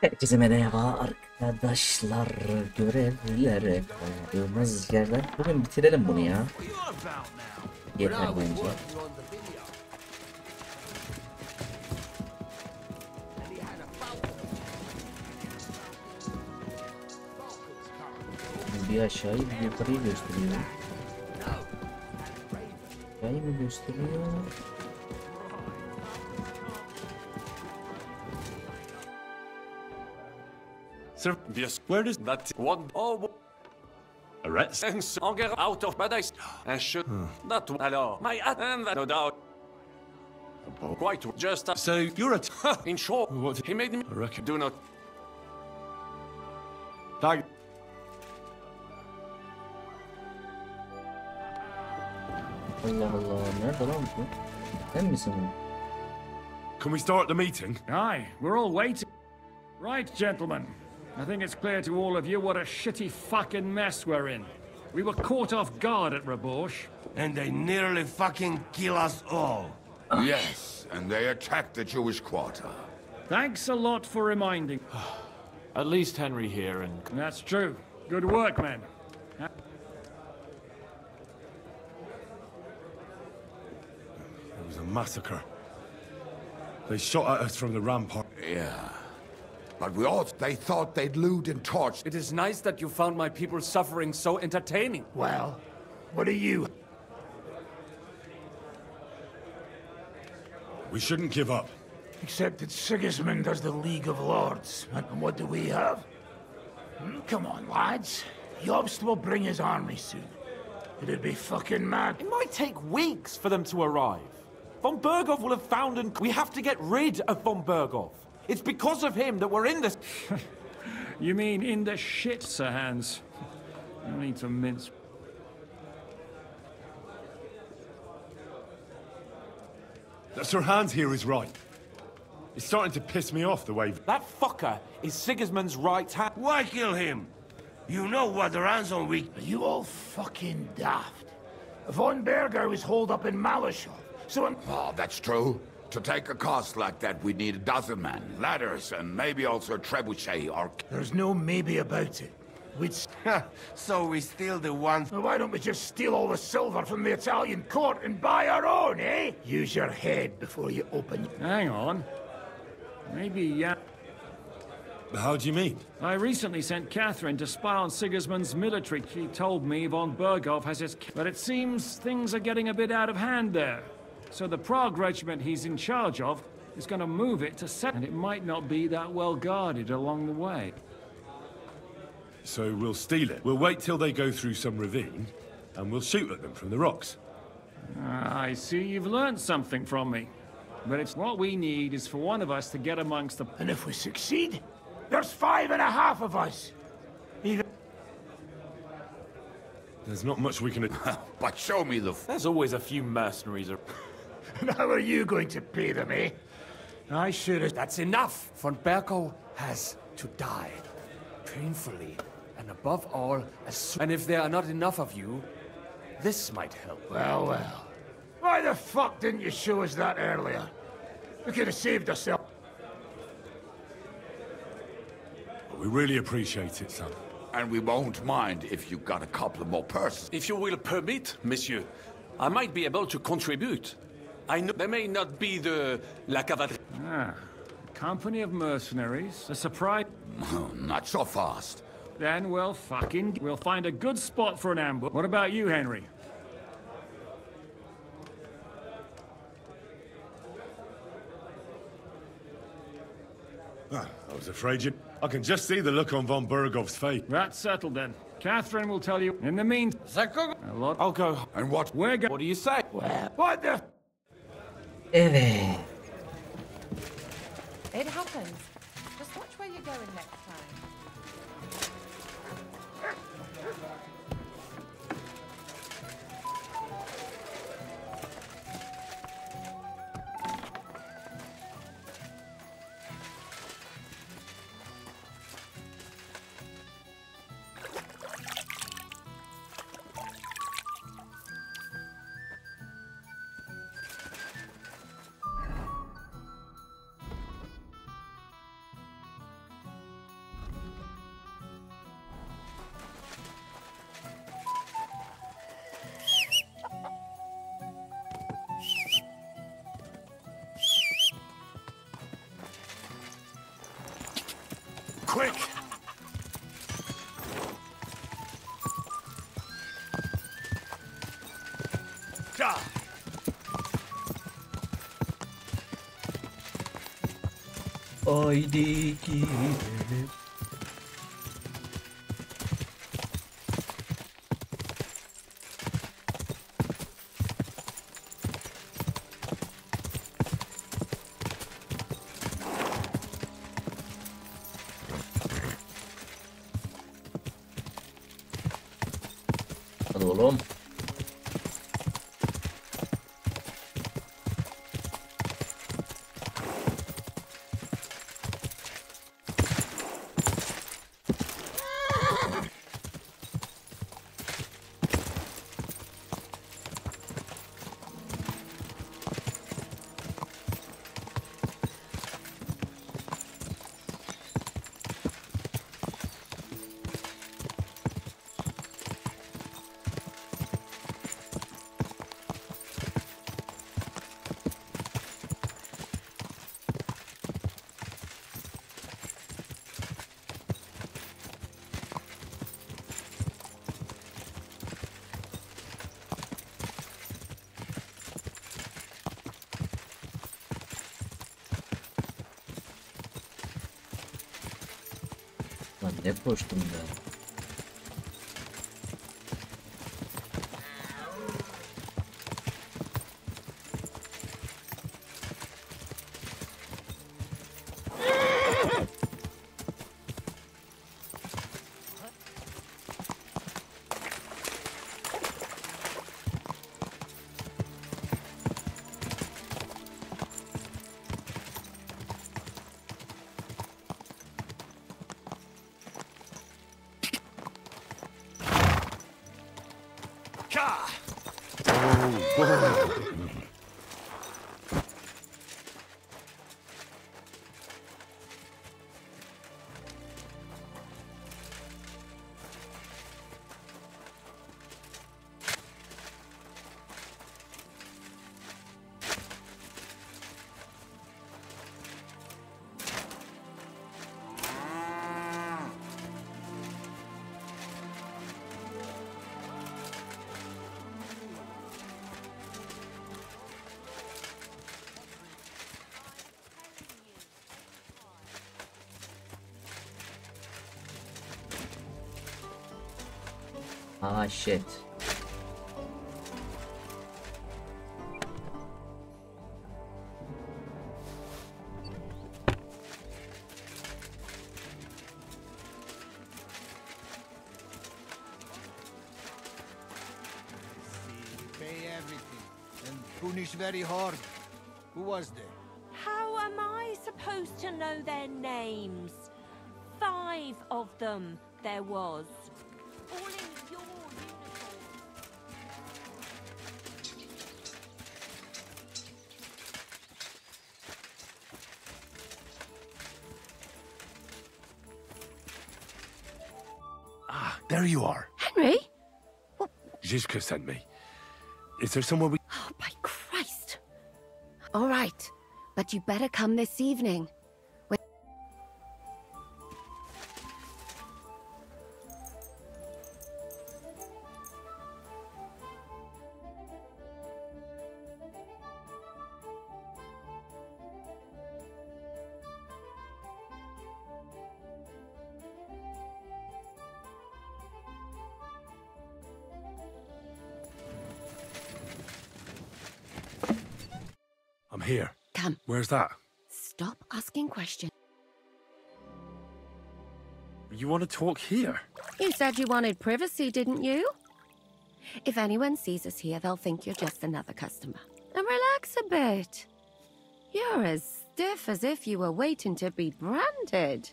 Herkese merhaba arkadaşlar, görevlere kaldığımız yerden bugün bitirelim bunu ya. Yeter bence. Bir aşağıyı bir yukarıyı gösteriyor. Aşağıyı mı gösteriyor? Sir, yes, where does that one? Oh, arrest? And so get out of paradise. And should not allow my and no doubt. Quite just So you're a in short. What? He made me I reckon. do not. Tag. Allah Allah, nerede lan bu? Sen misin bu? Can we start the meeting? Aye, we're all waiting. Right, gentlemen. I think it's clear to all of you what a shitty fucking mess we're in. We were caught off guard at Rabosh. And they nearly fucking kill us all. Yes, and they attacked the Jewish quarter. Thanks a lot for reminding. At least Henry here and... That's true. Good work, men. It was a massacre. They shot at us from the rampart. Yeah. But they thought they'd loot and torch. It is nice that you found my people suffering so entertaining. Well, what are you? We shouldn't give up. Except that Sigismund does the League of Lords. And what do we have? Come on, lads. Jobst will bring his army soon. It'd be fucking mad. It might take weeks for them to arrive. Von Berghoff will have found and we have to get rid of Von Berghoff. It's because of him that we're in this... You mean in the shit, Sir Hans? No need to mince. Sir Hans here is right. It's starting to piss me off the way... That fucker is Sigismund's right hand. Why kill him? You know what their hands on weak. Are you all fucking daft? Von Berger was holed up in Malashov, so... Oh, that's true. To take a cost like that, we'd need a dozen men, ladders, and maybe also a trebuchet or... There's no maybe about it. We'd... So we steal the ones... Well, why don't we just steal all the silver from the Italian court and buy our own, eh? Use your head before you open... Hang on. Maybe, yeah. How do you mean? I recently sent Catherine to spy on Sigismund's military. She told me von Berghoff has his... But it seems things are getting a bit out of hand there. So the Prague regiment he's in charge of is going to move it to set... And it might not be that well guarded along the way. So we'll steal it. We'll wait till they go through some ravine, and we'll shoot at them from the rocks. I see you've learned something from me. But it's what we need is for one of us to get amongst the... And if we succeed, there's 5.5 of us. Even... There's not much we can... But show me the... There's always a few mercenaries. And how are you going to pay them, eh? I should have... That's enough! Von Berghoff has to die. Painfully. And above all, and if there are not enough of you, this might help. Well, well. Why the fuck didn't you show us that earlier? We could have saved ourselves. We really appreciate it, son. And we won't mind if you got a couple more persons. If you will permit, monsieur, I might be able to contribute. I know there may not be the la cavalerie. Ah, a company of mercenaries. A surprise... Not so fast. Then we'll find a good spot for an ambush. What about you, Henry? I was afraid you... I can just see the look on von Berghoff's face. That's settled then. Catherine will tell you. In the meantime... A lot... I'll go. And what? We're What do you say? Well, what the... Evet. It happens. Just watch where you're going next time. quick! Ja! Haydi gidelim. Hadi oğlum. Lan ne koştum ben. Ah shit. Pay everything and punish very hard. Who was there? How am I supposed to know their names? 5 of them there was. All in your uniform. Ah, there you are. Henry? Zizka sent me. Is there somewhere we... Oh, by Christ. All right, but you better come this evening. I'm here. Come. Where's that? Stop asking questions. You want to talk here? You said you wanted privacy, didn't you? If anyone sees us here, they'll think you're just another customer. And relax a bit. You're as stiff as if you were waiting to be branded.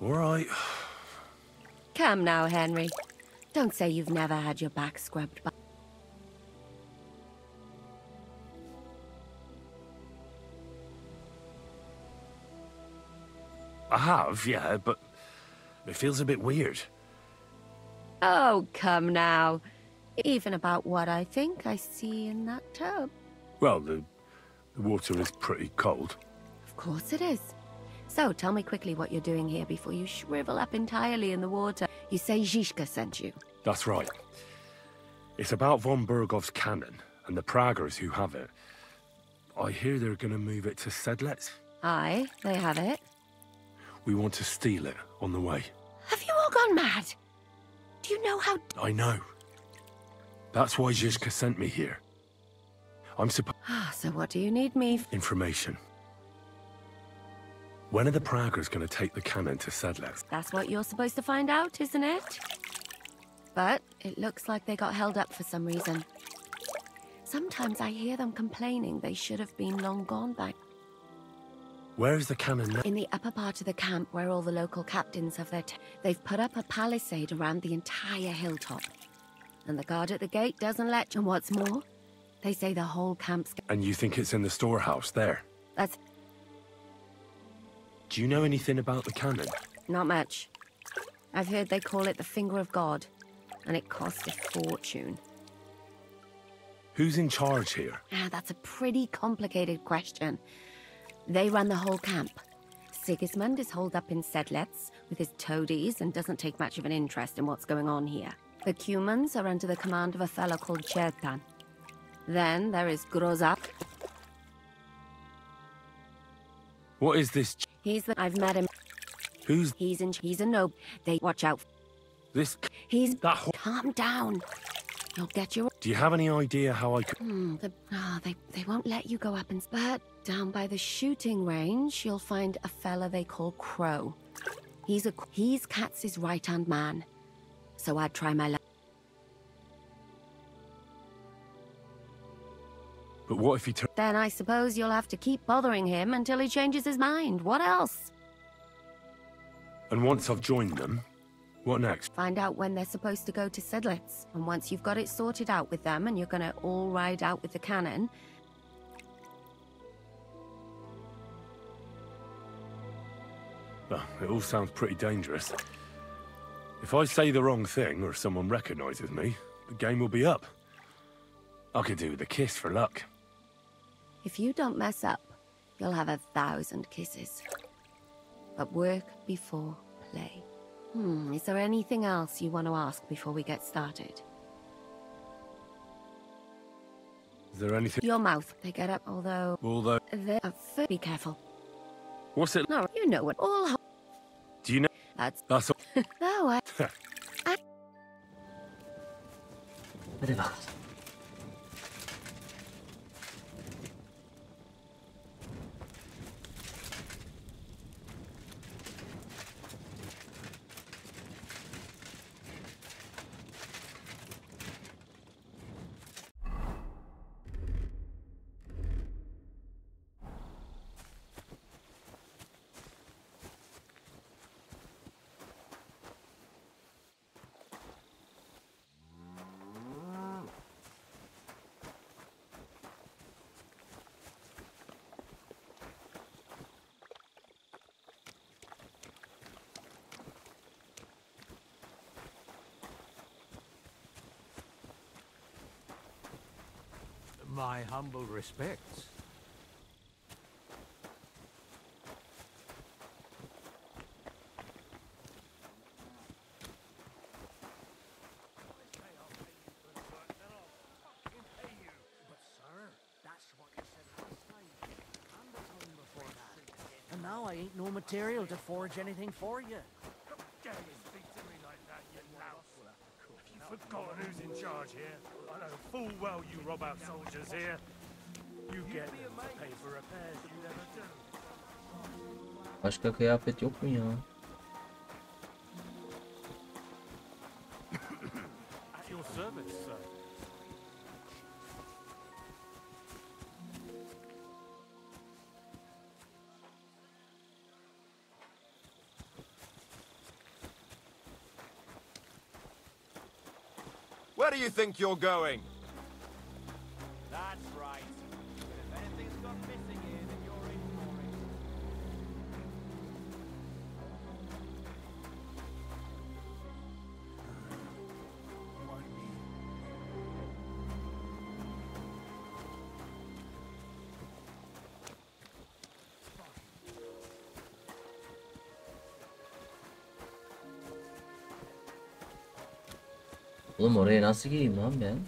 All right. Come now, Henry. Don't say you've never had your back scrubbed by... I have, yeah, but it feels a bit weird. Oh, come now. Even about what I think I see in that tub. Well, the The water is pretty cold. Of course it is. So, tell me quickly what you're doing here before you shrivel up entirely in the water. You say Zizka sent you. That's right. It's about von Bergov's cannon and the Praggers who have it. I hear they're gonna move it to Sedlec. Aye, they have it. We want to steal it on the way. Have you all gone mad? Do you know how... I know. That's why Zizka sent me here. I'm supposed... So what do you need me Information. When are the Praggers gonna take the cannon to Sedlec? That's what you're supposed to find out, isn't it? But it looks like they got held up for some reason. Sometimes I hear them complaining they should have been long gone by. Where's the cannon now? In the upper part of the camp where all the local captains have their... They've put up a palisade around the entire hilltop. And the guard at the gate doesn't let... And what's more, they say the whole camp's... And you think it's in the storehouse there? That's... Do you know anything about the cannon? Not much. I've heard they call it the Finger of God. And it costs a fortune. Who's in charge here? That's a pretty complicated question. They run the whole camp. Sigismund is holed up in Sedlec with his toadies and doesn't take much of an interest in what's going on here. The Cumans are under the command of a fellow called Chertan. Then there is Grozak. What is this? He's the... I've met him. Who's... He's a noble. They watch out. This... He's... That whole... Calm down. You'll get your... Do you have any idea how I could... They won't let you go up and... But down by the shooting range, you'll find a fella they call Crow. He's Katz's right-hand man. So I'd try my luck. But what if he Then I suppose you'll have to keep bothering him until he changes his mind. What else? And once I've joined them, what next? Find out when they're supposed to go to Sedlec. And once you've got it sorted out with them and you're gonna all ride out with the cannon... Well, it all sounds pretty dangerous. If I say the wrong thing or someone recognizes me, the game will be up. I could do with a kiss for luck. If you don't mess up, you'll have 1,000 kisses. But work before play. Is there anything else you want to ask before we get started? Is there anything... Your mouth. They get up, although... Be careful. What's it... No, you know what all... Do you know... That's all... No, I... Hadi bakalım. My humble respects. And now I ain't no material to forge anything for you. You've forgotten who's in charge here. I know full well you rob our soldiers here. You get them to pay for repairs you never do. Başka kıyafet yok mu ya? At your service, sir. Where do you think you're going? That's right. If anything's gone missing here, then you're in for it. Oğlum oraya nasıl gireyim lan ben?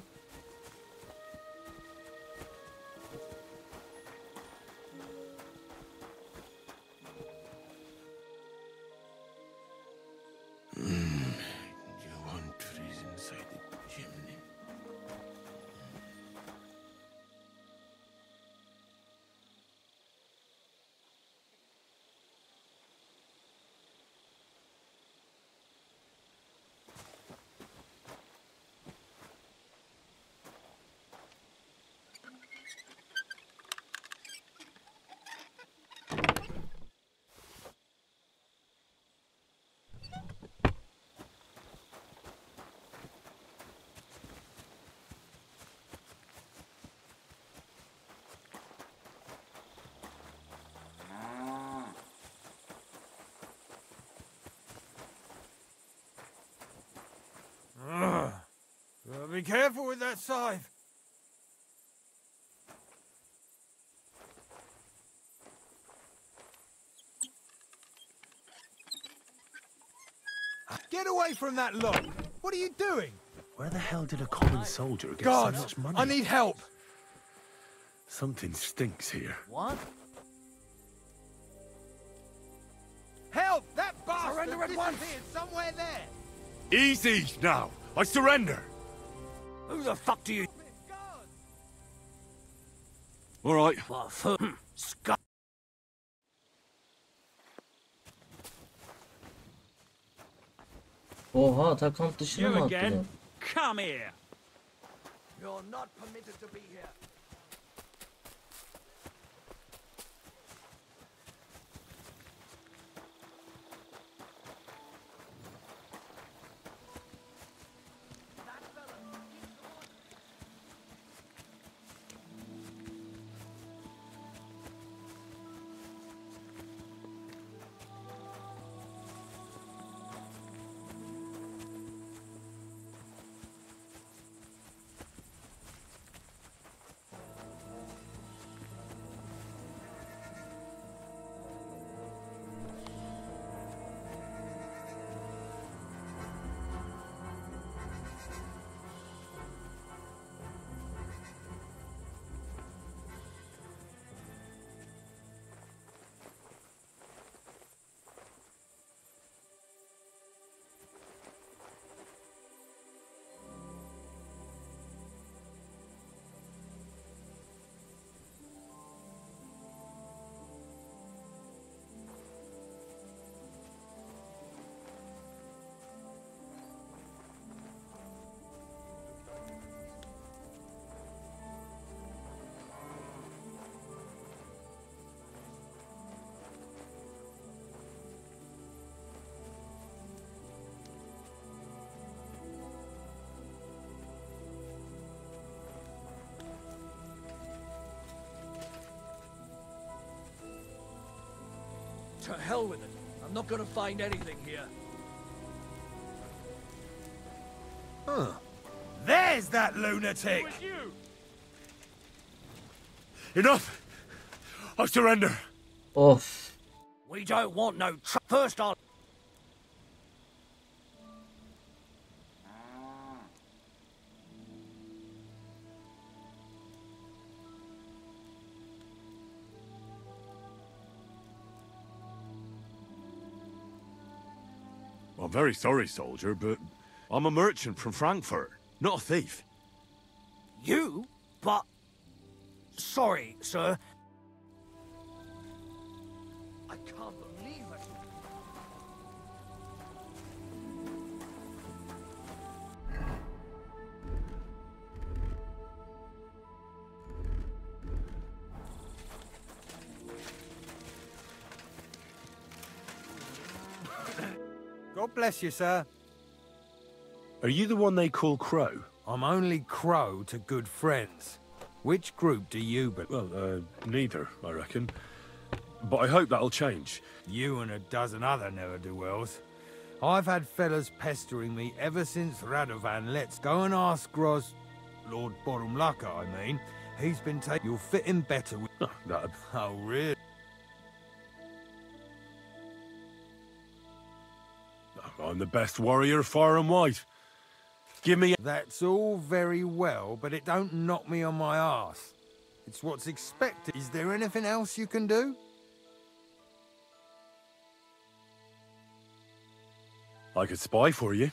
Be careful with that scythe. Get away from that log! What are you doing? Where the hell did a common soldier get God, so much money? I need help! Something stinks here. What? Help! That bastard Surrender at once. disappeared somewhere there! Easy now! I surrender! Who the fuck do you... All right. Oha ta kamp dışına You mı again? attılar? Come here. You're not permitted to be here. To hell with it. I'm not gonna find anything here. Huh. There's that lunatic! Enough! I surrender! Of. We don't want no First I'll... I'm very sorry, soldier, but I'm a merchant from Frankfurt, not a thief. You? But... Sorry, sir. I can't believe it. God bless you, sir. Are you the one they call Crow? I'm only Crow to good friends. Which group do you belong? Well, neither, I reckon. But I hope that'll change. You and a dozen other ne'er-do-wells. I've had fellas pestering me ever since Radovan. Let's go and ask Gros... Lord Borumlaka, I mean. He's been taken... You'll fit in better with... Oh, really? I'm the best warrior far and wide. Give me... That's all very well, but it don't knock me on my arse. It's what's expected. Is there anything else you can do? I could spy for you.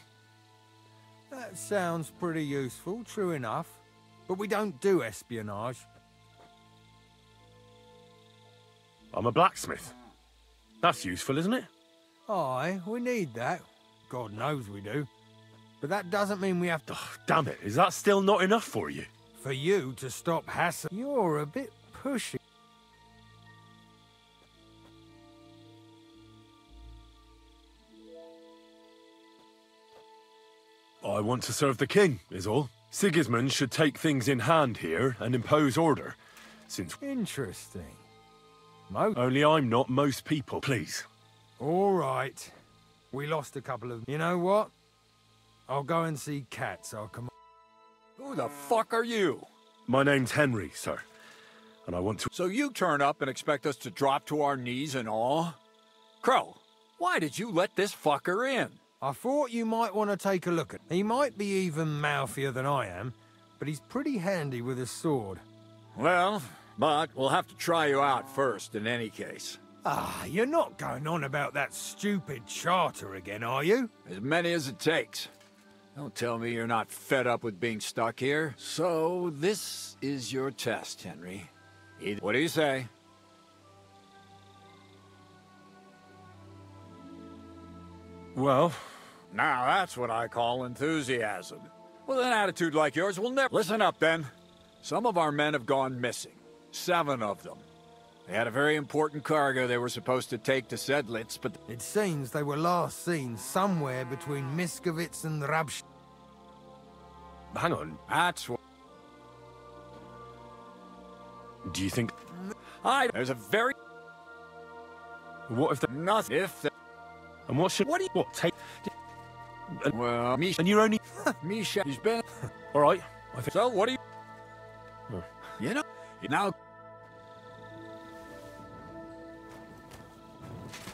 That sounds pretty useful, true enough. But we don't do espionage. I'm a blacksmith. That's useful, isn't it? Aye, we need that. God knows we do. But that doesn't mean we have to... Oh, damn it, is that still not enough for you? For you to stop hassling... You're a bit pushy. I want to serve the king, is all. Sigismund should take things in hand here and impose order, since... Interesting. Only I'm not most people, please. All right. We lost a couple of... You know what? I'll go and see cats. I'll come... Who the fuck are you? My name's Henry, sir. And I want to... So you turn up and expect us to drop to our knees in awe? Crow, why did you let this fucker in? I thought you might want to take a look at... He might be even mouthier than I am, but he's pretty handy with his sword. Well, but we'll have to try you out first in any case. Ah, you're not going on about that stupid charter again, are you? As many as it takes. Don't tell me you're not fed up with being stuck here. So, this is your test, Henry. What do you say? Well... Now that's what I call enthusiasm. With an attitude like yours, we'll never... Listen up, then. Some of our men have gone missing. 7 of them. They had a very important cargo they were supposed to take to Sedlitz, but... It seems they were last seen somewhere between Miskovitz and Rabsch... Hang on. That's what... Do you think... There's a very... What if the... Nothing if the... And what should... What do you... What, take... Well, Misha... And you're only... Misha, he's been... All right. I think... So, what do you... Oh. You know... Now...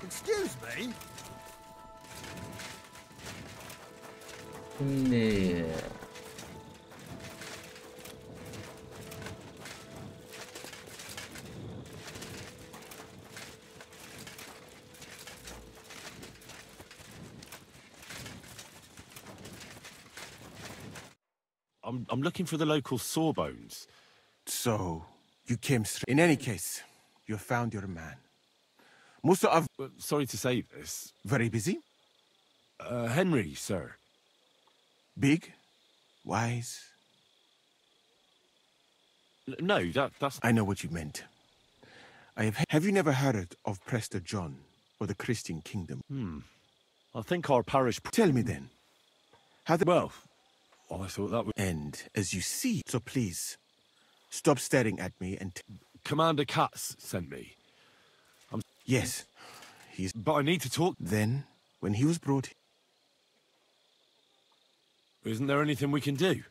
Excuse me? Şimdi... I'm looking for the local sawbones. So, you came straight. In any case, you found your man. Musa of... Sorry to say this. Very busy? Henry, sir. Big? Wise? No, that's... I know what you meant. Have you never heard of Prester John, or the Christian kingdom? I think our parish... Tell me then. How the... Well, I thought that would... And as you see, so please, stop staring at me and... Commander Katz sent me. Yes, he's... But I need to talk... Then, when he was brought... Isn't there anything we can do?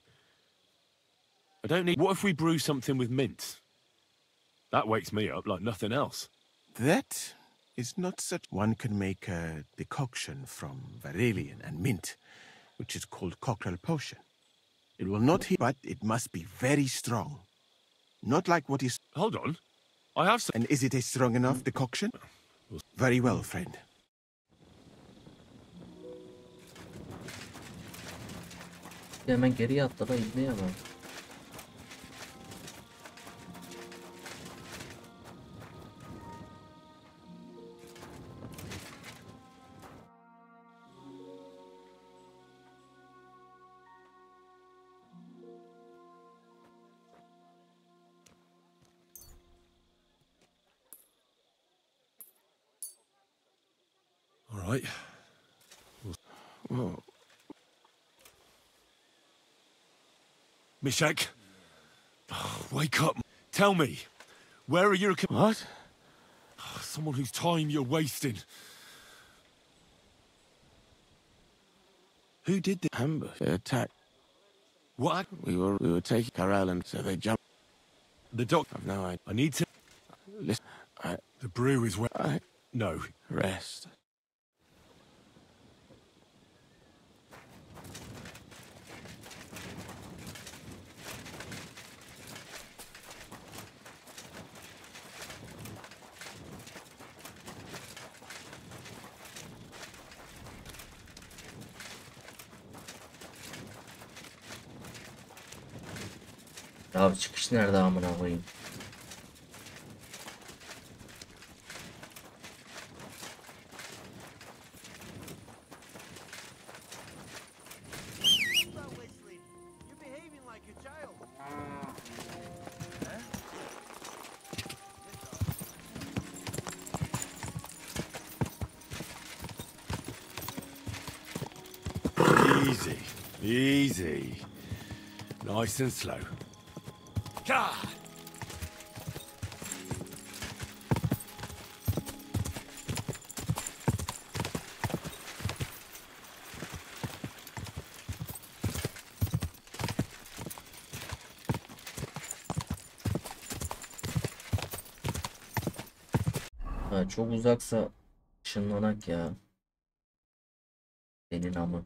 I don't need... What if we brew something with mint? That wakes me up like nothing else. That is not such... One can make a decoction from Varelian and mint, which is called cockerel potion. It will not hit, but it must be very strong. Not like what is... Hold on. I have some... And is it a strong enough decoction? Very well, friend. Hemen geriye atla da ibneye bak. All right. Whoa. Mishak, wake up. Tell me, where are your... What? Someone whose time you're wasting. Who did the ambush? They attacked. What? We were taking Corral, and so they jumped. The doc... I've no idea. I need to... Listen, The brew is where... No. Rest. Ya çıkış nerede amına koyayım? Easy, easy. Nice and slow. God! Ha, çok uzaksa ışınlanak ya. Senin amı.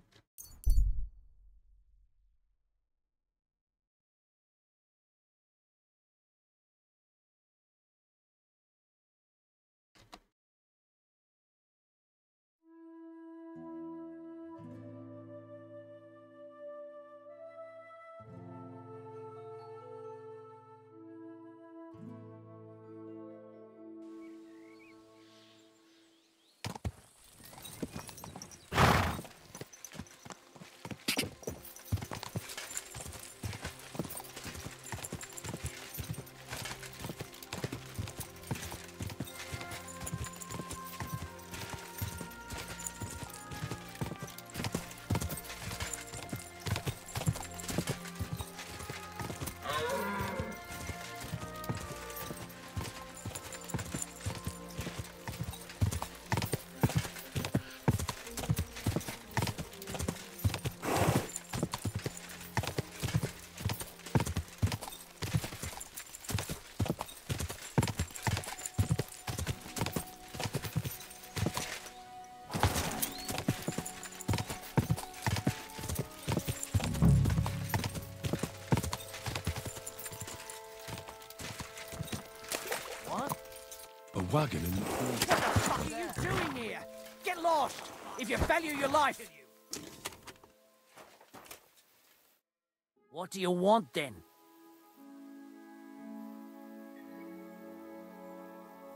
A wagon and... What are you doing here? Get lost! If you value your life... What do you want, then?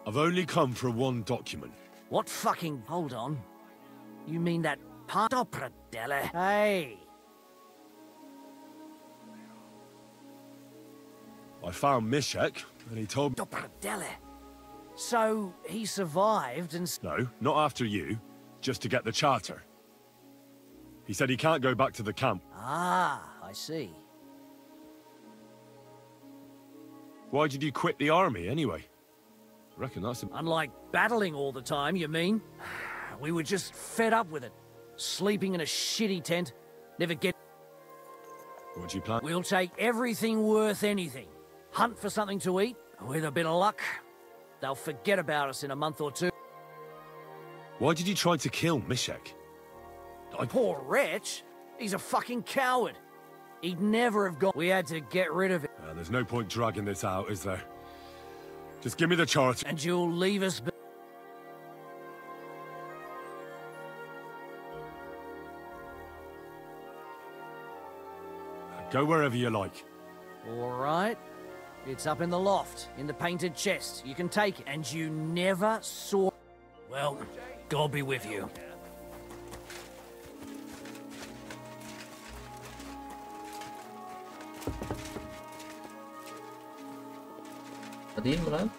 I've only come for one document. What fucking... Hold on. You mean that part opera, Della? Hey! I found Mishek, and he told me... Della. So, he survived and... No, not after you. Just to get the charter. He said he can't go back to the camp. Ah, I see. Why did you quit the army, anyway? I reckon that's... Unlike battling all the time, you mean? We were just fed up with it. Sleeping in a shitty tent. Never get... What do you plan? We'll take everything worth anything. Hunt for something to eat. With a bit of luck, they'll forget about us in a month or two. Why did you try to kill Mishek? Poor wretch. He's a fucking coward. He'd never have gone... We had to get rid of it. There's no point dragging this out, is there? Just give me the charter. And you'll leave us... Go wherever you like. All right. It's up in the loft, in the painted chest. You can take it. And you never saw... Well, God be with you. Değil mi lan?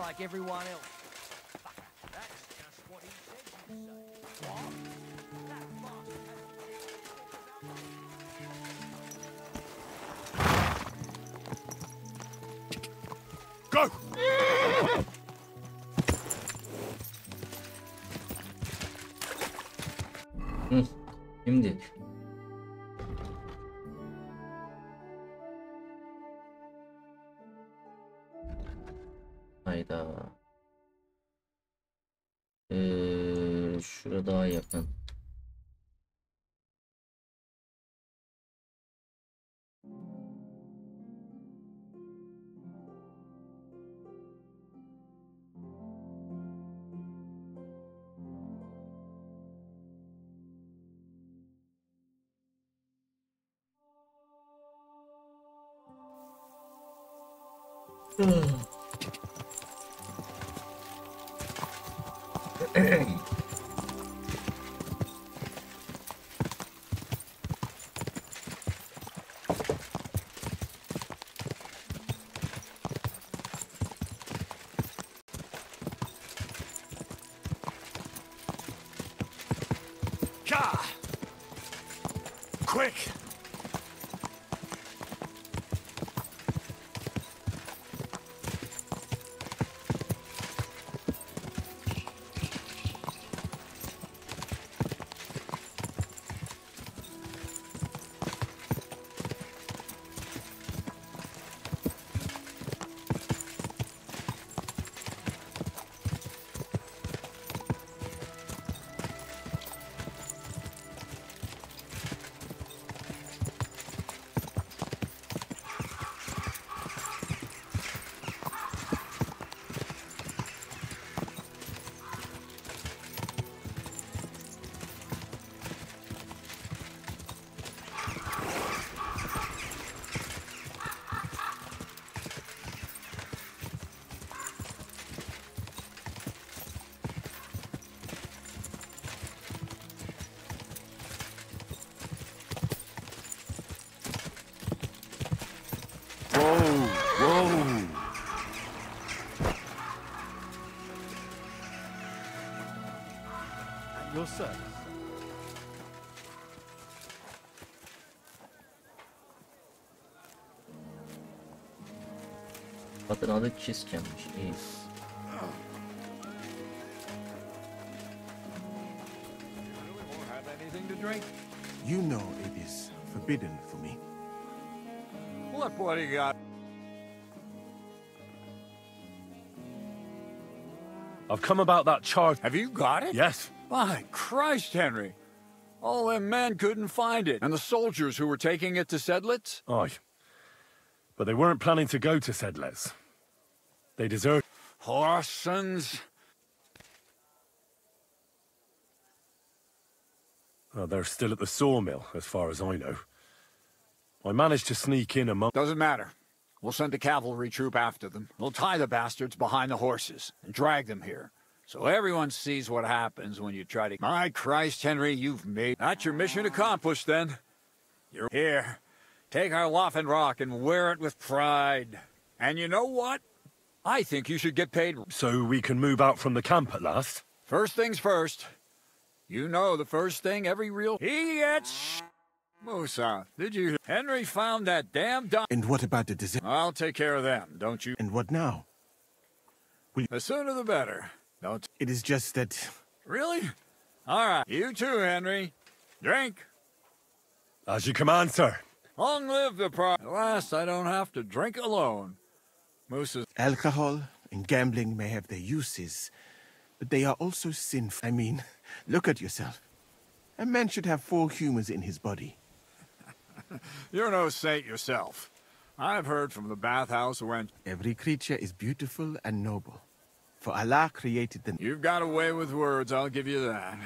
like everyone else. That's just what he said you'd say. What? That bastard has... Go! Şimdi. Hayda. Şurada daha yakın. Quick! Your service. Bakın adı kişiykenmiş. İyi. You know it is forbidden for me. Look what he got. I've come about that charge. Have you got it? Yes. By Christ, Henry. All them men couldn't find it. And the soldiers who were taking it to Sedlitz? Aye. But they weren't planning to go to Sedlitz. They deserted. Horsons. Oh, they're still at the sawmill, as far as I know. I managed to sneak in among... Doesn't matter. We'll send a cavalry troop after them. We'll tie the bastards behind the horses and drag them here. So everyone sees what happens when you try to... My Christ, Henry, you've made... That's your mission accomplished, then. You're here. Take our Loffen Rock and wear it with pride. And you know what? I think you should get paid... So we can move out from the camp at last? First things first. You know the first thing every real... He gets... Musa, did you... Henry found that damn dog... And what about the disaster? I'll take care of them, don't you? And what now? The sooner the better. Don't... It is just that... Really? All right. You too, Henry. Drink. As you command, sir. Long live the pro... At last, I don't have to drink alone. Musa... Alcohol and gambling may have their uses, but they are also sinful. I mean, look at yourself. A man should have 4 humors in his body. You're no saint yourself. I've heard from the bathhouse when... Every creature is beautiful and noble. For Allah created them. You've got a way with words, I'll give you that.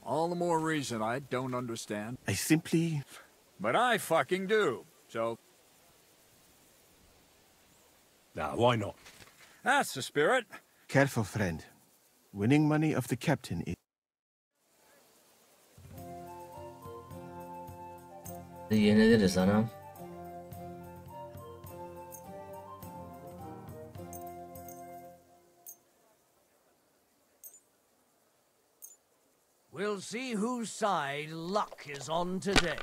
All the more reason I don't understand. I simply... But I fucking do, so... Nah, why not? That's the spirit. Careful, friend. Winning money of the captain is... Yeniliriz anam. We'll see whose side luck is on today.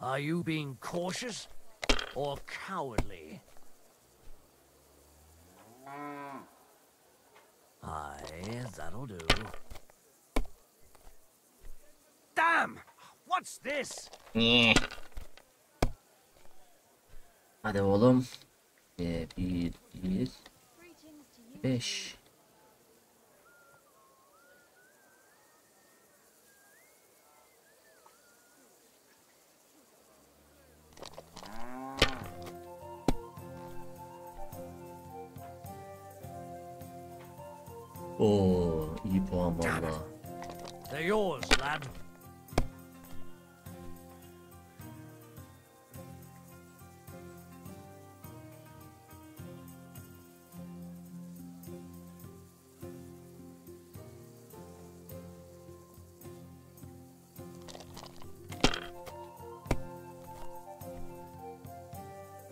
Are you being cautious or cowardly? Aye, that'll do. Damn! What's this? Hadi oğlum. 1, 5. Oo, iyi puan valla. They're yours, lad.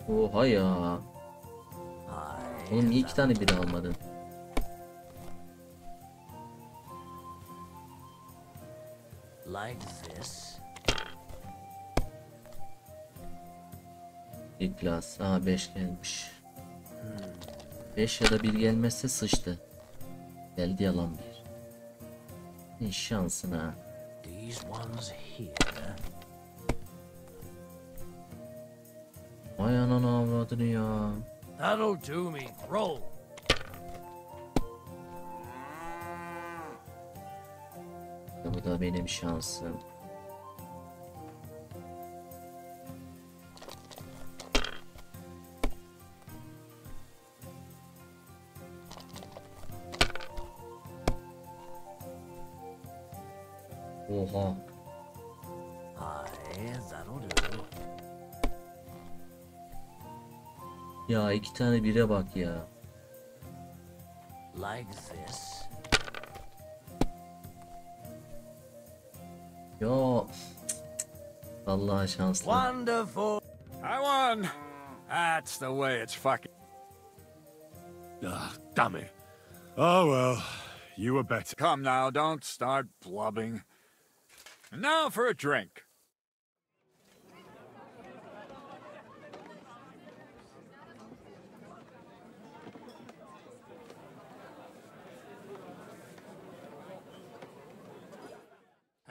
Oha ya. Oğlum niye 2 tane biri almadın? Like this. Bir klas. 5 gelmiş. 5 ya da 1 gelmezse sıçtı. Geldi yalan 1. Ne şansına. These ones here. Vay ananı avradını ya. That'll do me. Roll. Bu da benim şansım. Oha. Aye, that'll do. Ya 2 tane 1'e bak ya. Like this. Yo. Vallahi şanslı. Wonderful. I won. That's the way it's fucking. Ah, damn it. Oh well, you were better. Come now, don't start blubbing. And now for a drink.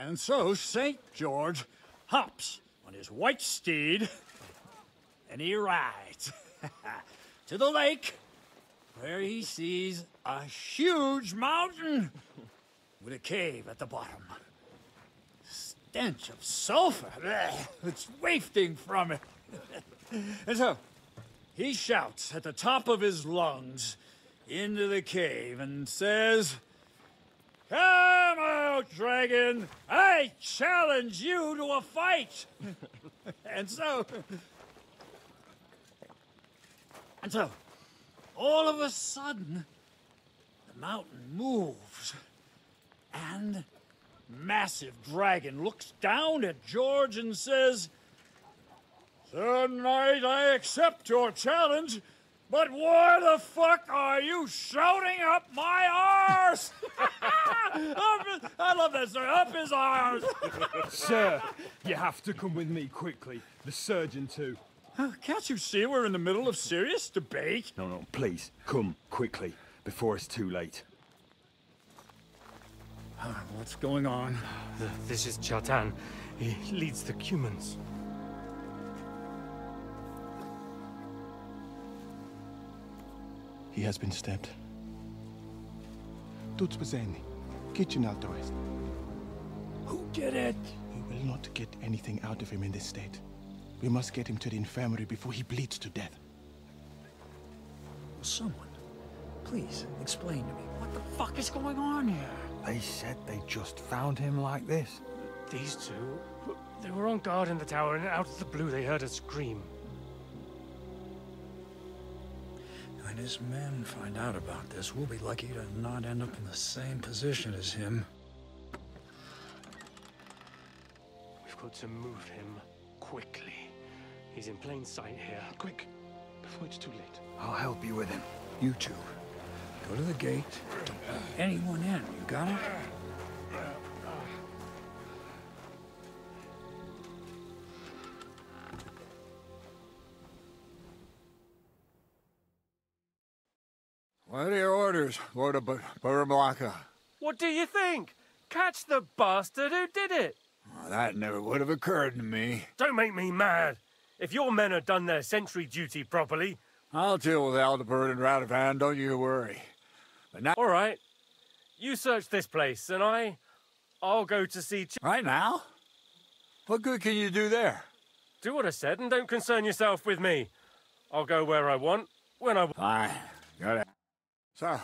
And so St. George hops on his white steed and he rides to the lake where he sees a huge mountain with a cave at the bottom. Stench of sulfur, it's wafting from it. And so he shouts at the top of his lungs into the cave and says, "Come out, dragon! I challenge you to a fight!" And so, all of a sudden, the mountain moves, and massive dragon looks down at George and says, "Sir Knight, I accept your challenge, but why the fuck are you shouting up my arse?" I love that, sir. Up his arse. Sir, you have to come with me quickly. The surgeon too. Can't you see we're in the middle of serious debate? No, please, come quickly, before it's too late. What's going on? This is Çatan. He leads the Cumans. He has been stabbed. Tudo presente. Kitchen alto est. Who did it? We will not get anything out of him in this state. We must get him to the infirmary before he bleeds to death. Someone, please explain to me. What the fuck is going on here? They said they just found him like this. These two, they were on guard in the tower, and out of the blue they heard a scream. When his men find out about this, we'll be lucky to not end up in the same position as him. We've got to move him quickly. He's in plain sight here. Quick, before it's too late. I'll help you with him. You two. Go to the gate. Don't let anyone in. You got it? What are your orders, Lord of Bohemya'da? What do you think? Catch the bastard who did it! Well, that never would have occurred to me. Don't make me mad. If your men had done their sentry duty properly... I'll deal with Aldebert and Radovan, don't you worry. But now... All right. You search this place, and I'll go to see... Right now? What good can you do there? Do what I said, and don't concern yourself with me. I'll go where I want, when I want. Fine. Got it. So,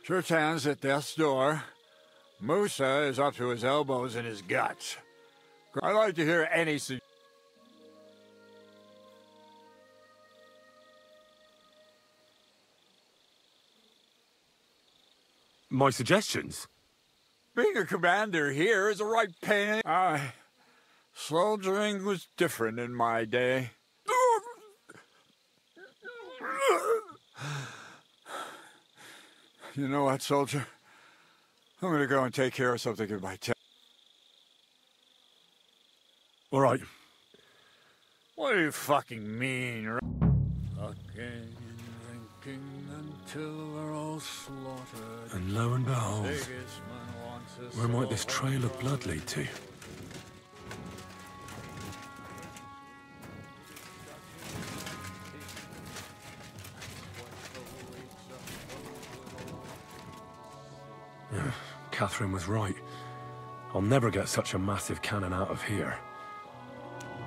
Chertan's at death's door. Musa is up to his elbows in his guts. I'd like to hear any My suggestions? Being a commander here is a right pain. Soldiering was different in my day. You know what, soldier? I'm gonna go and take care of something in my tent. All right. What do you fucking mean? Fucking drinking until we're all slaughtered. And lo and behold, where might this trail of blood lead to? Catherine was right. I'll never get such a massive cannon out of here.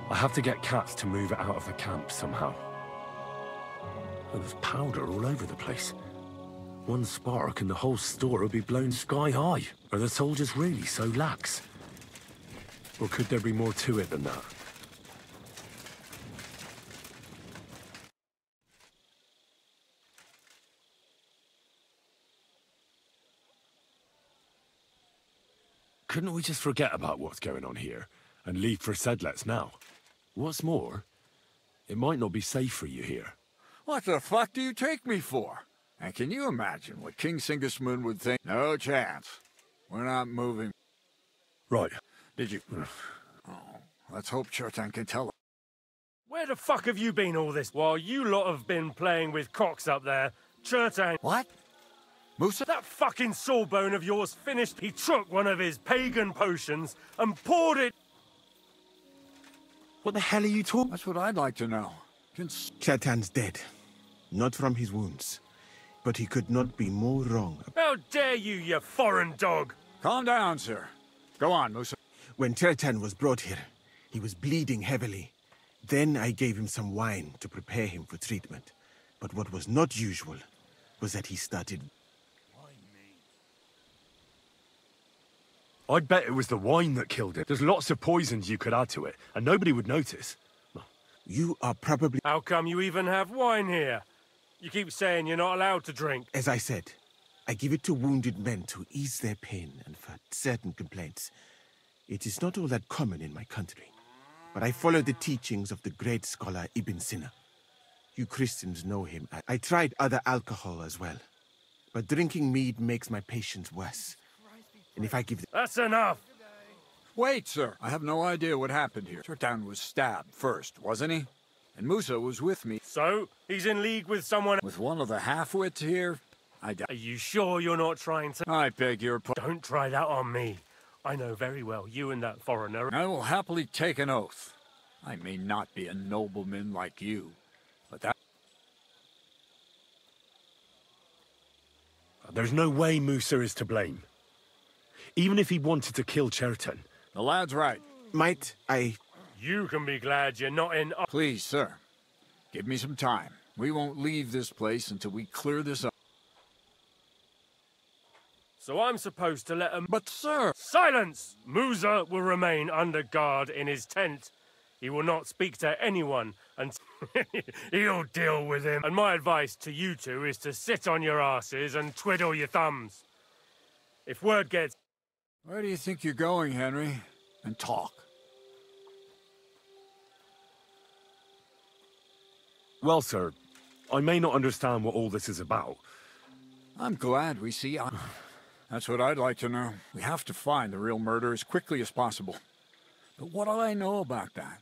I have to get cats to move it out of the camp somehow. There's powder all over the place. One spark and the whole store will be blown sky high. Are the soldiers really so lax? Or could there be more to it than that? Couldn't we just forget about what's going on here and leave for Sedlets now? What's more, it might not be safe for you here. What the fuck do you take me for? And can you imagine what King Sigismund would think? No chance. We're not moving. Right. Did you? Oh, let's hope Chertan can tell us. Where the fuck have you been all this while you lot have been playing with cocks up there? Chertan... What? Musa? That fucking sawbone of yours finished. He took one of his pagan potions and poured it... What the hell are you talking? That's what I'd like to know. Chertan's dead. Not from his wounds. But he could not be more wrong. How dare you, you foreign dog! Calm down, sir. Go on, Musa. When Chertan was brought here, he was bleeding heavily. Then I gave him some wine to prepare him for treatment. But what was not usual was that he started... I'd bet it was the wine that killed him. There's lots of poisons you could add to it, and nobody would notice. You are probably... How come you even have wine here? You keep saying you're not allowed to drink. As I said, I give it to wounded men to ease their pain and for certain complaints. It is not all that common in my country. But I follow the teachings of the great scholar Ibn Sina. You Christians know him. I tried other alcohol as well. But drinking mead makes my patients worse. And if I give... That's enough! Wait, sir. I have no idea what happened here. Chertan was stabbed first, wasn't he? And Musa was with me. So? He's in league with someone... With one of the half-wits here? I doubt... Are you sure you're not trying to... I beg your pardon. Don't try that on me. I know very well you and that foreigner... I will happily take an oath. I may not be a nobleman like you, but that... There's no way Musa is to blame. Even if he wanted to kill Chertan. The lad's right. Might I... You can be glad you're not in... Please, sir. Give me some time. We won't leave this place until we clear this up. So I'm supposed to let him... But, sir... Silence! Musa will remain under guard in his tent. He will not speak to anyone, and he'll deal with him. And my advice to you two is to sit on your asses and twiddle your thumbs. If word gets... Where do you think you're going, Henry? And talk. Well, sir, I may not understand what all this is about. I'm glad we see eye. That's what I'd like to know. We have to find the real murderer as quickly as possible. But what do I know about that?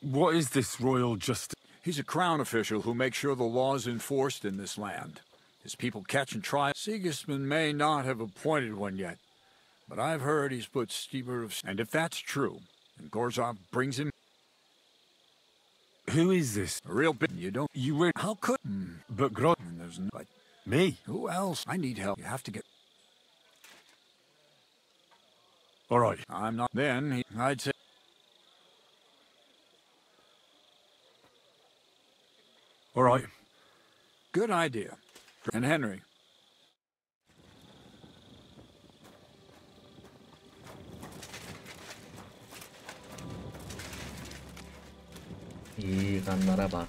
What is this royal justice? He's a crown official who makes sure the law is enforced in this land. His people catch and try. Sigismund may not have appointed one yet, but I've heard he's put steeper of... And if that's true, and Gorzov brings him... Who is this? A real bit. You don't... You really... How could... But Groz... There's no... But... Me? Who else? I need help. You have to get... All right. I'm not... Then, I'd say... All right. Good idea. And Henry. İğrenlere bak.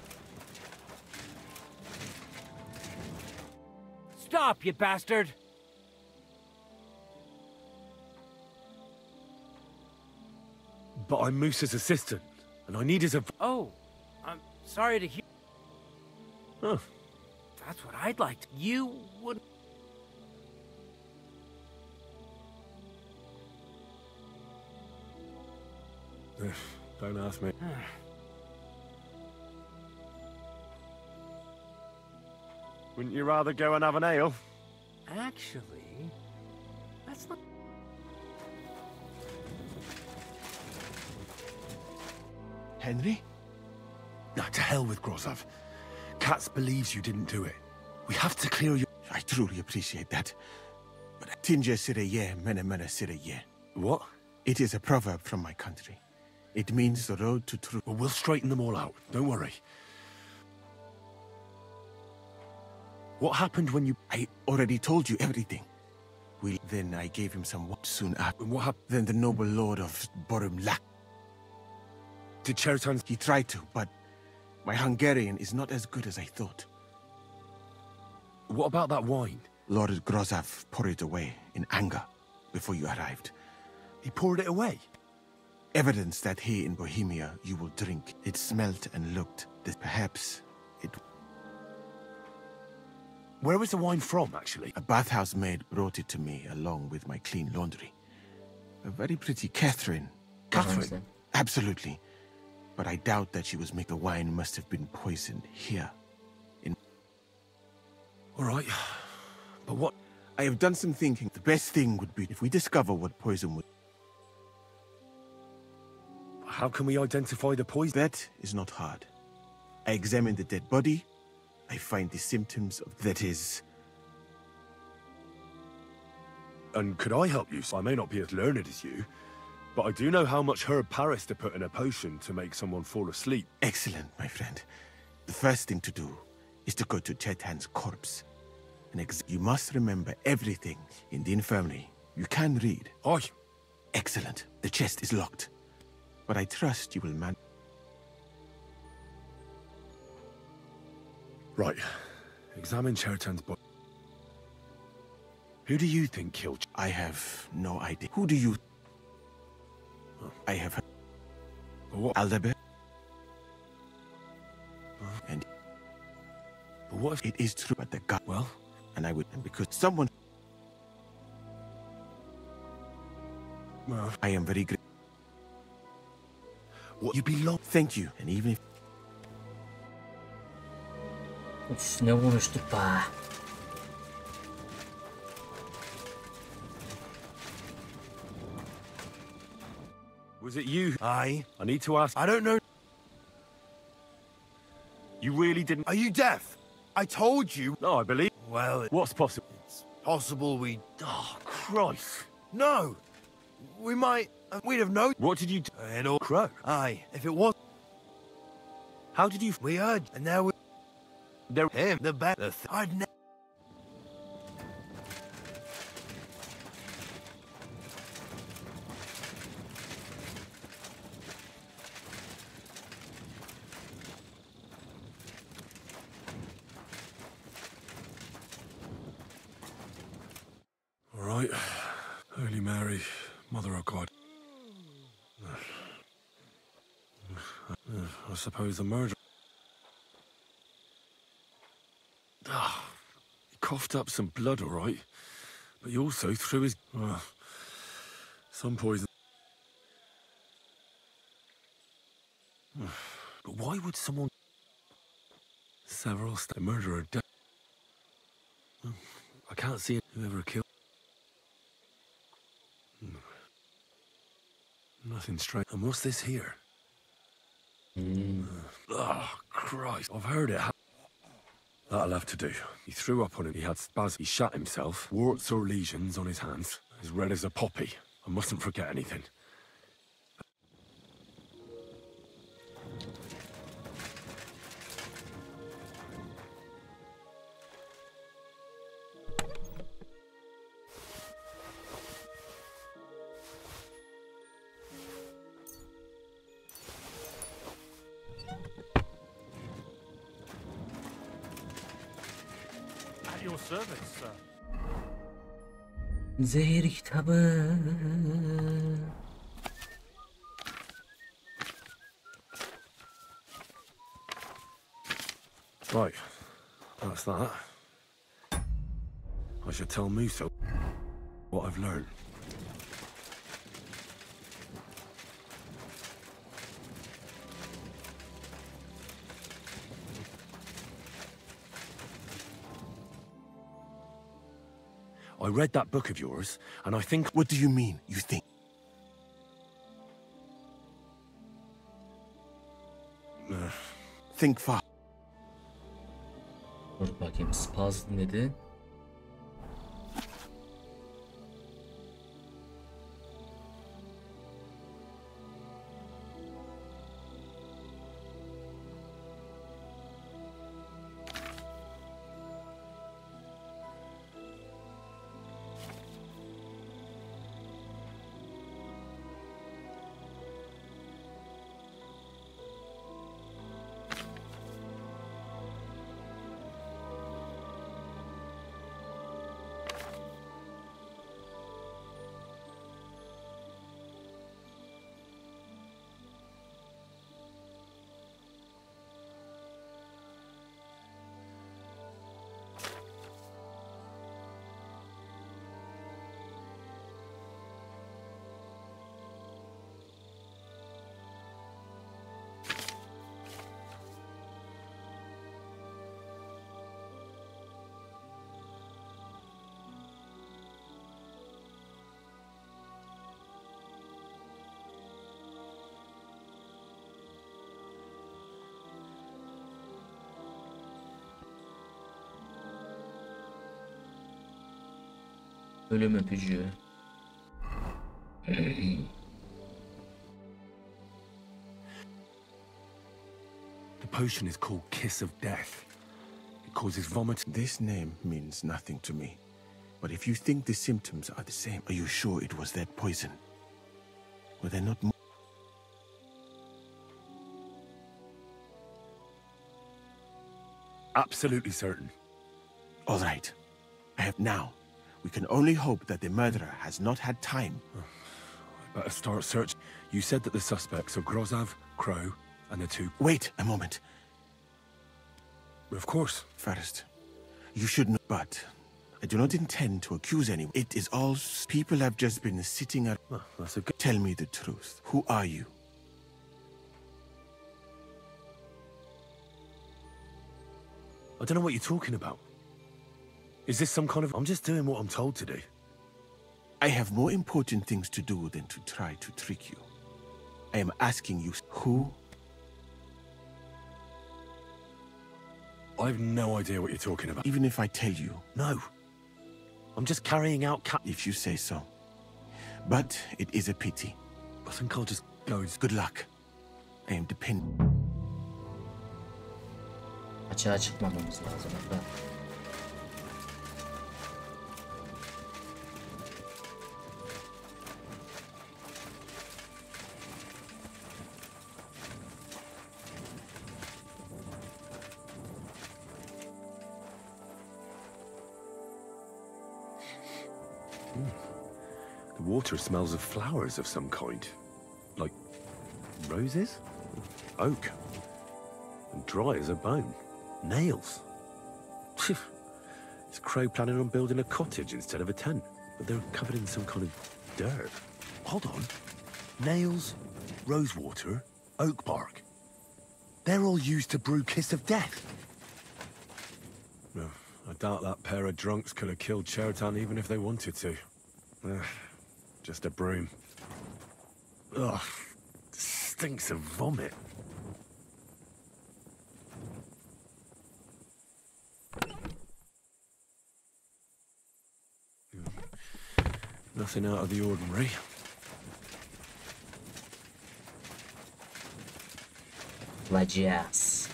Stop, you bastard! But I'm Moose's assistant, and I need his advice. Oh, I'm sorry to hear... Huh. That's what I'd like to... You would... Don't ask me. Wouldn't you rather go and have an ale? Actually, that's not... Henry? Nah, to hell with Grozov. Katz believes you didn't do it. We have to clear you. I truly appreciate that. But Tinja Sireye, Mene Mene Sireye. What? It is a proverb from my country. It means the road to truth. Well, we'll straighten them all out. Don't worry. What happened when you... I already told you everything. Then I gave him some work soon after. And what happened? Then the noble lord of Bohemya'da. Did Chertan... He tried to, but my Hungarian is not as good as I thought. What about that wine? Lord Grozov poured it away in anger before you arrived. He poured it away? Evidence that here in Bohemia you will drink. It smelt and looked. Perhaps it... Where was the wine from, actually? A bathhouse maid brought it to me along with my clean laundry. A very pretty Catherine. Catherine? Absolutely. But I doubt that she was making... The wine must have been poisoned here. All right. But what... I have done some thinking. The best thing would be if we discover what poison would... How can we identify the poison? That is not hard. I examine the dead body. I find the symptoms of... That is... And could I help you? I may not be as learned as you, but I do know how much herb Paris to put in a potion to make someone fall asleep. Excellent, my friend. The first thing to do is to go to Chetan's corpse. And you must remember everything in the infirmary. You can read. Aye. Excellent. The chest is locked. But I trust you will manage. Right. Examine Chertan's body. Who do you think killed... I have no idea. Who do you... Oh. I have heard... What? Aldebert. And... But what if... It is true, but the guy... Well? And I would... Because someone... Well... I am very grateful. What? You belong... Thank you. And even if... Uf, ne konuştuk be. Was it you? Aye. I need to ask... I don't know. You really didn't... Are you deaf? I told you. No, I believe... Well, what's possible? It's possible we... Oh, Christ. No. We might... we'd have known... What did you do? An old crow. Aye. If it was... How did you... We heard, and now we... There... Him. The back... I'd never... Right. Holy Mary, Mother of God. I suppose the murder... He coughed up some blood, all right. But he also threw his... some poison... But why would someone... Several... The murderer... I can't see whoever killed... Nothing strange. And what's this here? Oh, Christ. I've heard it. That'll have to do. He threw up on him. He had spasms. He shot himself. Warts or lesions on his hands. As red as a poppy. I mustn't forget anything. At your service, sir. Zehir kitabı. Right. That's that. I should tell Musa what I've learned. I read that book of yours, and I think... What do you mean, you think? Think far. Dur bakayım, spazm dedi. Ölüm öpücüğü. The potion is called Kiss of Death. It causes vomit. This name means nothing to me. But if you think the symptoms are the same, are you sure it was that poison? Were there not more? Absolutely certain. All right. I have now. We can only hope that the murderer has not had time. I better start search. You said that the suspects are Grozav, Crow, and the two... Wait a moment. Of course. First, you should know, but I do not intend to accuse anyone. It is all... People have just been sitting at... Well, that's a good... Tell me the truth. Who are you? I don't know what you're talking about. Is this some kind of... I'm just doing what I'm told to do. I have more important things to do than to try to trick you. I am asking you, who? I have no idea what you're talking about. Even if I tell you. No. I'm just carrying out If you say so. But it is a pity. I think I'll just go. Good luck. I am dependent. Açığa çıkmamamız lazım hatta. water smells of flowers of some kind. Like roses? Oak. And dry as a bone. Nails. Is Crow planning on building a cottage instead of a tent? But they're covered in some kind of dirt. Hold on. Nails, rosewater, oak bark. They're all used to brew Kiss of Death. No, I doubt that pair of drunks could have killed Chertan even if they wanted to. Just a broom. Ugh, stinks of vomit. Nothing out of the ordinary. Vaciyas.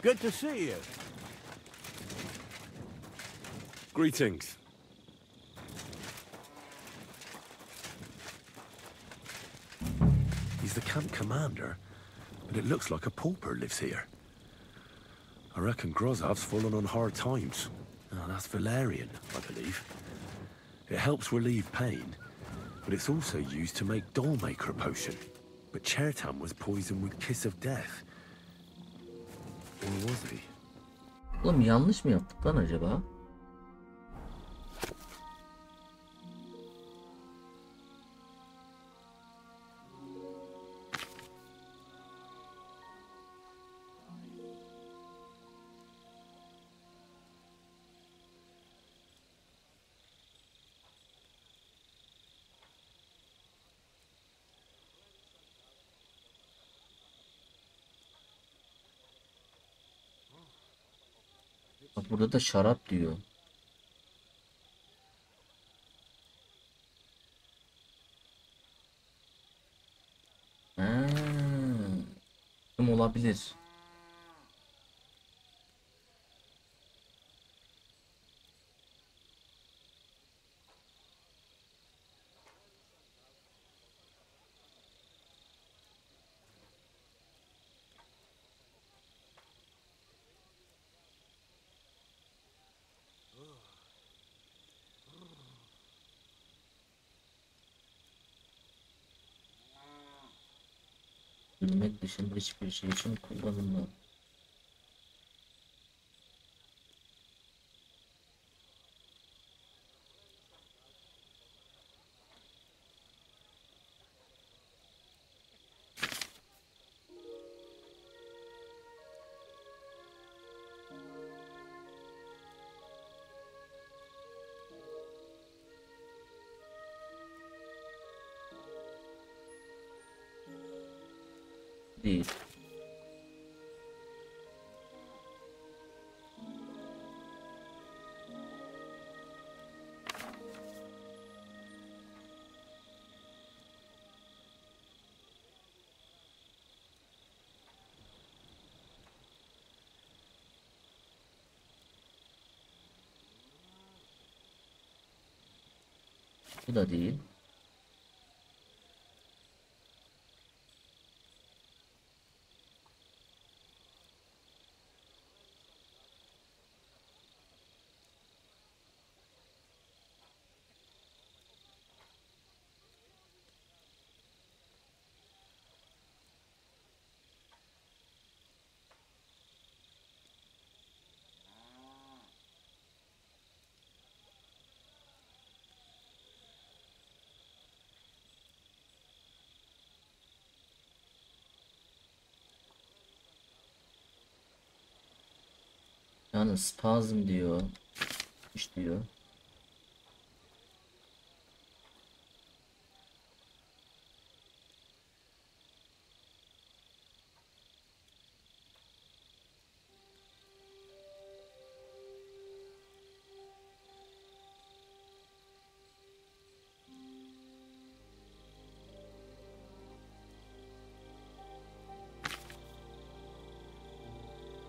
Good to see you. Greetings. He's the camp commander, but it looks like a pauper lives here. I reckon Grozov's fallen on hard times. Oh, that's valerian, I believe. It helps relieve pain, but it's also used to make dollmaker potion. But Chertan was poisoned with Kiss of Death. Or was he? Oğlum yanlış mı yaptık lan acaba? Bak burada da şarap diyor. Kim olabilir? Bilmek dışında hiçbir şey için kullanılmaz. Değil. Bu da değil. Yani spazm diyor. İş diyor.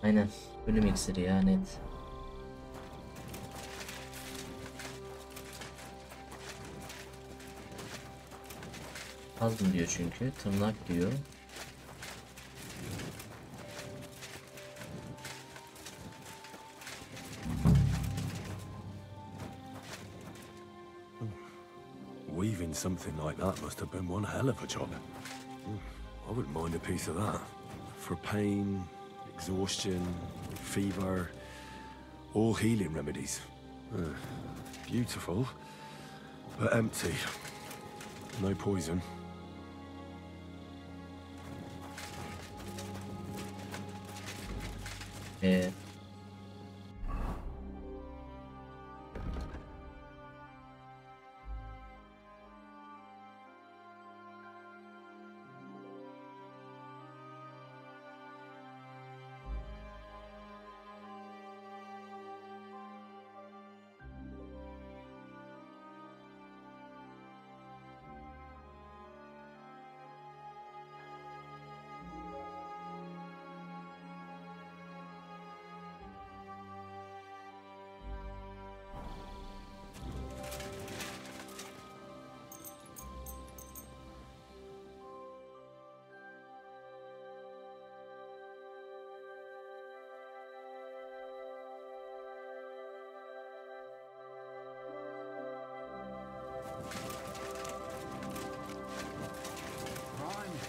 Aynen. Ölüm iksiri ya net. Puzzle diyor çünkü. Tırnak diyor. Weaving something like that must have been one hell of a job. I wouldn't mind a piece of that. For pain, exhaustion, fever, all healing remedies. Beautiful, but empty. No poison.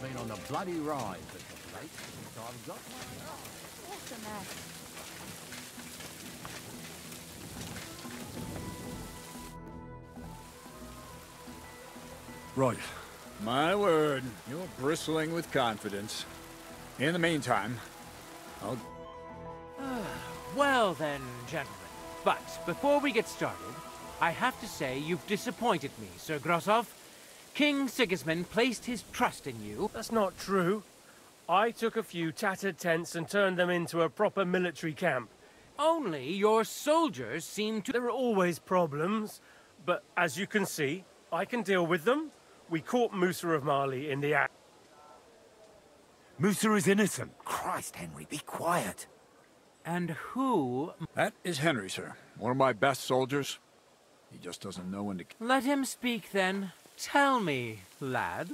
Been on the bloody rise at the place since I've got my... What's the matter? Right. My word, you're bristling with confidence. In the meantime, I'll... Well then, gentlemen. But before we get started, I have to say you've disappointed me, Sir Grosov. King Sigismund placed his trust in you. That's not true. I took a few tattered tents and turned them into a proper military camp. Only your soldiers seem to... There are always problems, but as you can see, I can deal with them. We caught Musa of Mali in the act. Musa is innocent. Christ, Henry, be quiet. And who... That is Henry, sir. One of my best soldiers. He just doesn't know when to... Let him speak, then. Tell me, lad.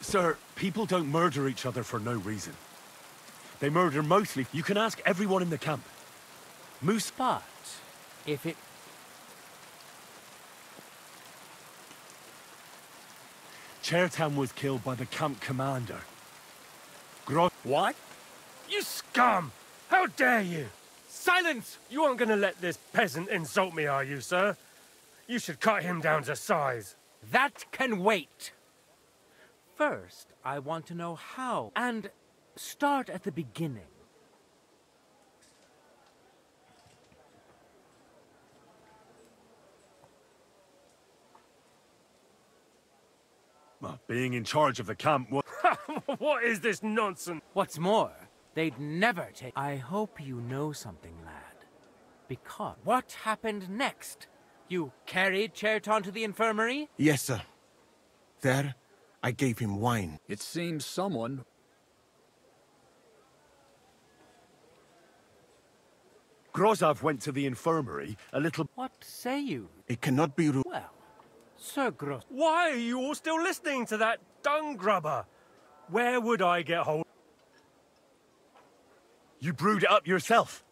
Sir, people don't murder each other for no reason. They murder mostly... You can ask everyone in the camp. Moose... But if it... Chertan was killed by the camp commander. What? You scum! How dare you! Silence! You aren't gonna let this peasant insult me, are you, sir? You should cut him down to size. That can wait. First, I want to know how, and start at the beginning. Well, being in charge of the camp was... What is this nonsense? What's more, they'd never take... I hope you know something, lad. Because what happened next? You carried Chertan to the infirmary? Yes, sir. There, I gave him wine. It seems someone... Grozov went to the infirmary a little... What say you? It cannot be... Well, Sir Gross... Why are you all still listening to that dung grubber? Where would I get hold... You brewed it up yourself.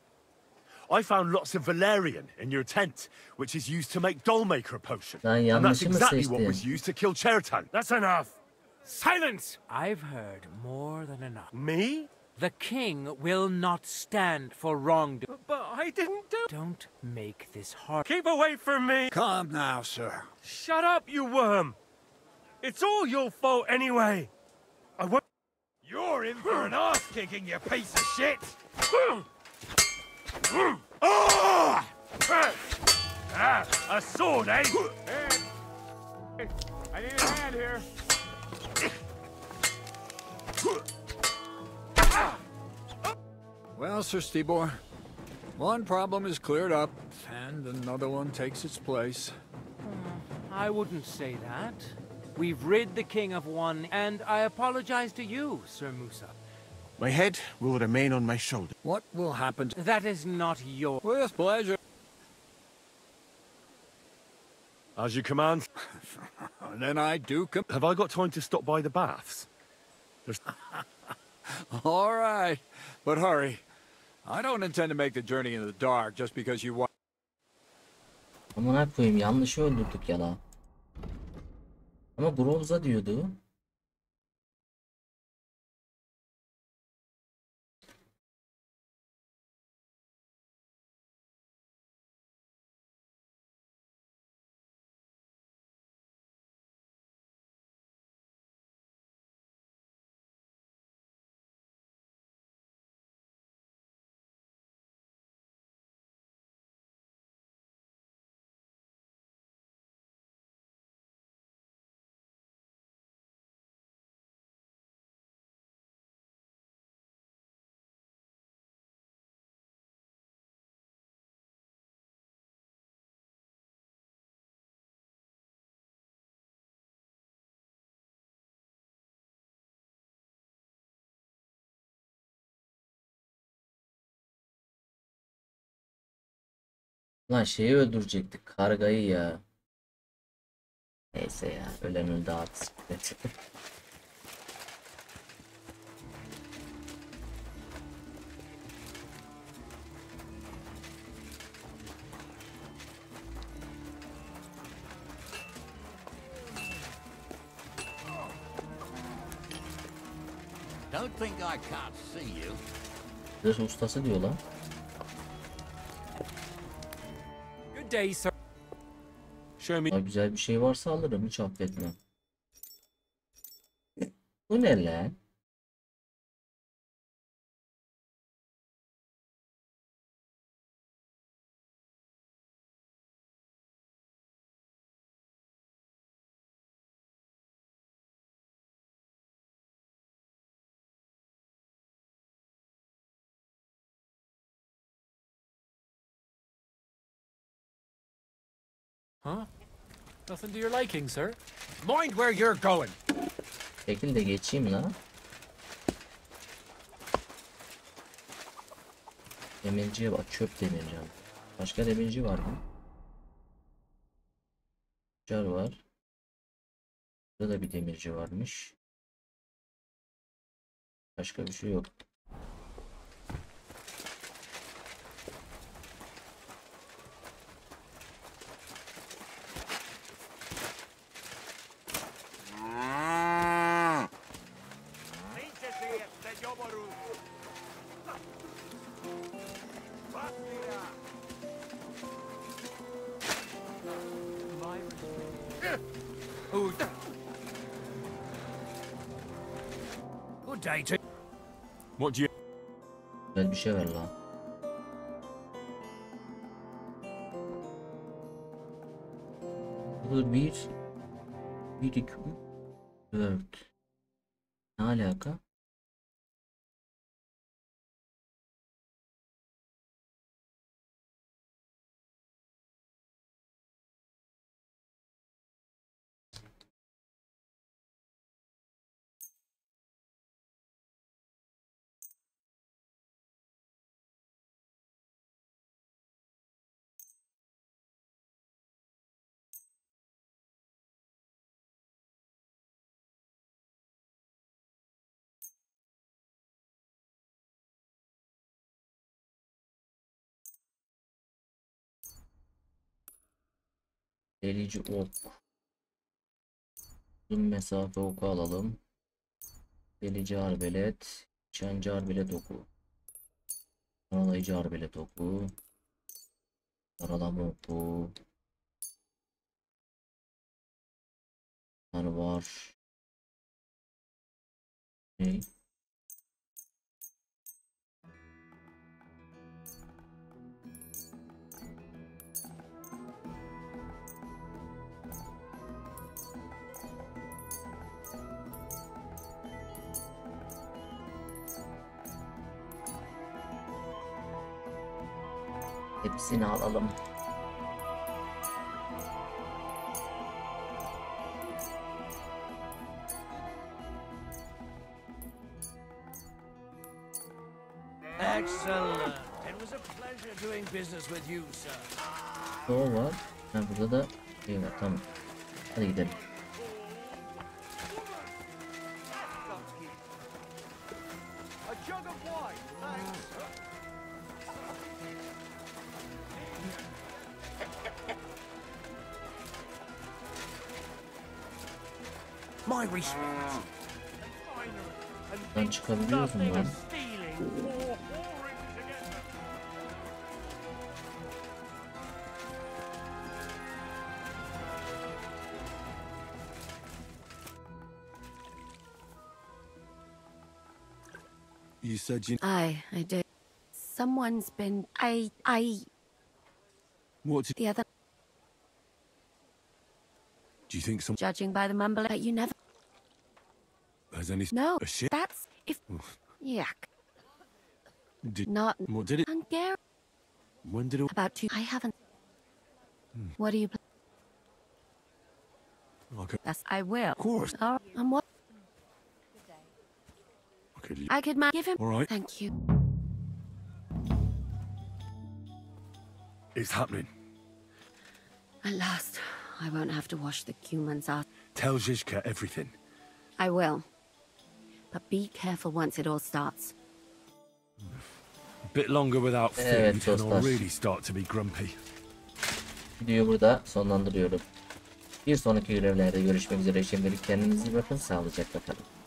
I found lots of valerian in your tent, which is used to make dollmaker potion. And that's exactly what was used to kill Chertan. That's enough. Silence! I've heard more than enough. Me? The king will not stand for wrongdoing. But I didn't do... Don't make this hard. Keep away from me! Calm now, sir. Shut up, you worm! It's all your fault anyway! I won't... You're in for an ass-kicking, you piece of shit! A sword, eh? Hey, I need a hand here. Well, Sir Stibor, one problem is cleared up, and another one takes its place. I wouldn't say that. We've rid the king of one, and I apologize to you, Sir Musa. My head will remain on my shoulder. What will happen? That is not your... With pleasure. As you command. And then I do come. Have I got time to stop by the baths? All right, but hurry. I don't intend to make the journey in the dark just because you want. Amına koyayım, yanlışı öldürdük ya la. Ama bronza diyordu. Lan şeyi öldürecektik, kargayı ya. Neyse ya, ölen öldü abi, siklet. Don't think I can't see you. Zırh ustası diyor lan. Good day, sir. Show me. Güzel bir şey varsa alırım, hiç affetmem. Bu ne lan? Huh? Nothing to your liking, sir. Mind where you're going. Çekil de geçeyim lan. Demirciye bak, çöp demirci. Başka demirci var mı? Car var. Burada da bir demirci varmış. Başka bir şey yok. Good day to What do you... Güzel bir şey ver lan. Burada bir, iki, üç, dört. Ne alaka? Verici ok. Uzun mesafe oku alalım. Delici arbelet. Nişancı arbelet oku. Karalayıcı arbelet oku. Karalama oku. Bunlar var. Ne? Hepsini alalım. Excellent. It was a pleasure doing business with you, sir. O var. Ha, burada da İyi var, tamam. Hadi gidelim. My respects. Buradan çıkabiliyoruz mu lan? You said you... I did. Someone's been... What did... The other... Do you think some... Judging by the mumble that you never... Has any... No, A shit? that's... If... Yuck. Did... Not... What did it... Hungarian. When did it... About to... I haven't... What do you... Okay. Yes, I will. Of course. All right. And what... Okay. I could give him... All right. Thank you. It's happening. At last, I won't have to wash the cuman's ass. Tell Zizka everything. I will. But be careful once it all starts. A bit longer without food Evet, and dostlar. I'll really start to be grumpy. Videoyu burada sonlandırıyorum. Bir sonraki görevlerde görüşmek üzere. Şimdilik kendinize iyi bakın. Sağlıcakla kalın.